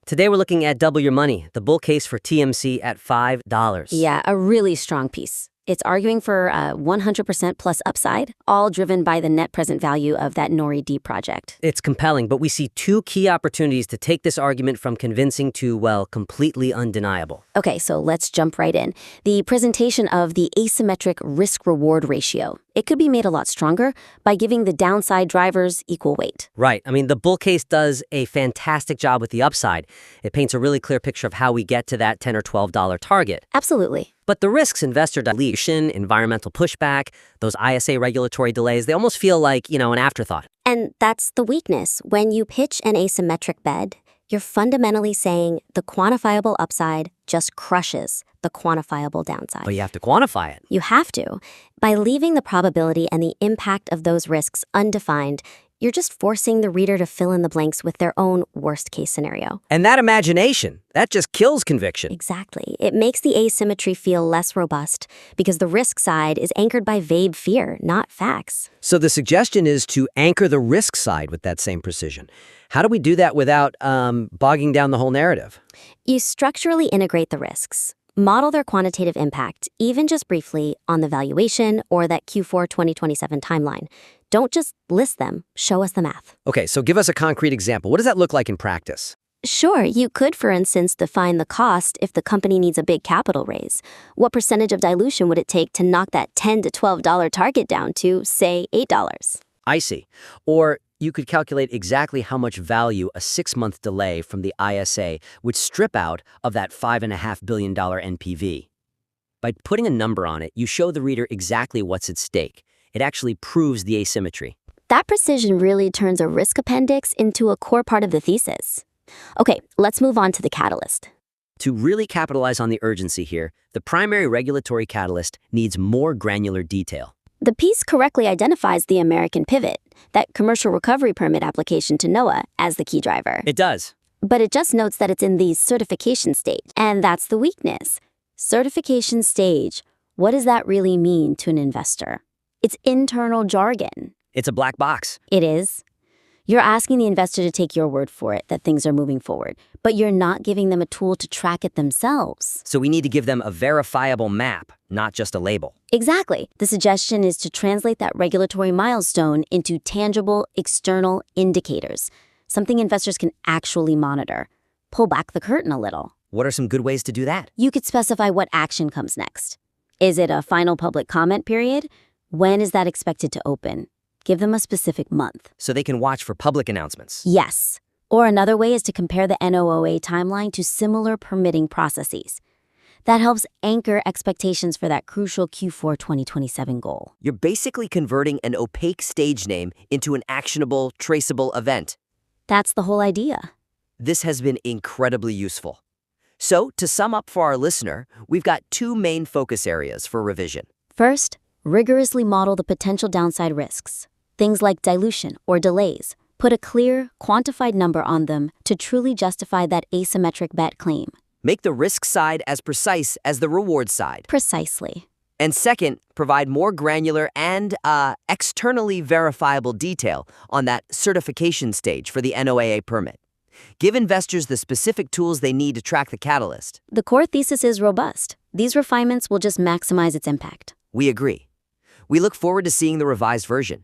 Today we're looking at Double Your Money, the bull case for TMC at $5. Yeah, a really strong piece. It's arguing for 100% plus upside, all driven by the net present value of that NORI-D project. It's compelling, but we see two key opportunities to take this argument from convincing to, well, completely undeniable. Okay, so let's jump right in. The presentation of the asymmetric risk-reward ratio. It could be made a lot stronger by giving the downside drivers equal weight. Right. I mean, the bull case does a fantastic job with the upside. It paints a really clear picture of how we get to that $10 or $12 target. Absolutely. But the risks, investor dilution, environmental pushback, those ISA regulatory delays, they almost feel like, an afterthought. And that's the weakness. When you pitch an asymmetric bed, you're fundamentally saying the quantifiable upside just crushes the quantifiable downside. But you have to quantify it. You have to. By leaving the probability and the impact of those risks undefined, you're just forcing the reader to fill in the blanks with their own worst-case scenario. And that imagination, that just kills conviction. Exactly. It makes the asymmetry feel less robust because the risk side is anchored by vague fear, not facts. So the suggestion is to anchor the risk side with that same precision. How do we do that without bogging down the whole narrative? You structurally integrate the risks. Model their quantitative impact, even just briefly, on the valuation or that Q4 2027 timeline. Don't just list them, show us the math. Okay, so give us a concrete example. What does that look like in practice? Sure, you could, for instance, define the cost if the company needs a big capital raise. What percentage of dilution would it take to knock that $10 to $12 target down to, say, $8? I see. Or you could calculate exactly how much value a 6-month delay from the ISA would strip out of that $5.5 billion NPV. By putting a number on it, you show the reader exactly what's at stake. It actually proves the asymmetry. That precision really turns a risk appendix into a core part of the thesis. Okay, let's move on to the catalyst. To really capitalize on the urgency here, the primary regulatory catalyst needs more granular detail. The piece correctly identifies the American pivot, that commercial recovery permit application to NOAA, as the key driver. It does. But it just notes that it's in the certification stage, and that's the weakness. Certification stage. What does that really mean to an investor? It's internal jargon. It's a black box. It is. You're asking the investor to take your word for it that things are moving forward, but you're not giving them a tool to track it themselves. So we need to give them a verifiable map, not just a label. Exactly. The suggestion is to translate that regulatory milestone into tangible external indicators, something investors can actually monitor. Pull back the curtain a little. What are some good ways to do that? You could specify what action comes next. Is it a final public comment period? When is that expected to open? Give them a specific month. So they can watch for public announcements. Yes. Or another way is to compare the NOAA timeline to similar permitting processes. That helps anchor expectations for that crucial Q4 2027 goal. You're basically converting an opaque stage name into an actionable, traceable event. That's the whole idea. This has been incredibly useful. So, to sum up for our listener, we've got two main focus areas for revision. First, rigorously model the potential downside risks. Things like dilution or delays. Put a clear, quantified number on them to truly justify that asymmetric bet claim. Make the risk side as precise as the reward side. Precisely. And second, provide more granular and externally verifiable detail on that certification stage for the NOAA permit. Give investors the specific tools they need to track the catalyst. The core thesis is robust. These refinements will just maximize its impact. We agree. We look forward to seeing the revised version.